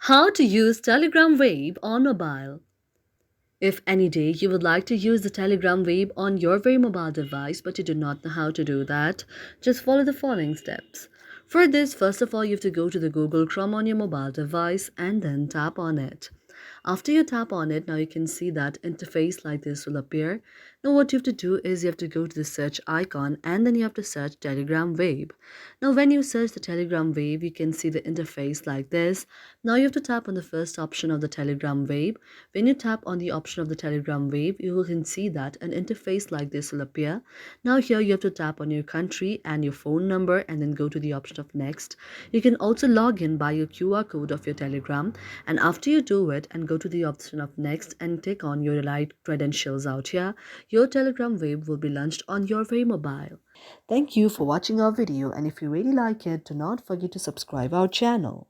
How to use Telegram Wave on mobile. If any day you would like to use the Telegram Wave on your very mobile device but you do not know how to do that, just follow the following steps. For this, first of all, you have to go to the Google Chrome on your mobile device and then tap on it. After you tap on it, now you can see that interface like this will appear. Now what you have to do is you have to go to the search icon and then you have to search Telegram Wave. Now when you search the Telegram Wave, you can see the interface like this. Now you have to tap on the first option of the Telegram Wave. When you tap on the option of the Telegram Wave, you can see that an interface like this will appear. Now here you have to tap on your country and your phone number and then go to the option of next. You can also log in by your QR code of your Telegram, and after you do it and go to the option of next and take on your right credentials out here, your Telegram Wave will be launched on your very mobile. Thank you for watching our video, and if you really like it, do not forget to subscribe our channel.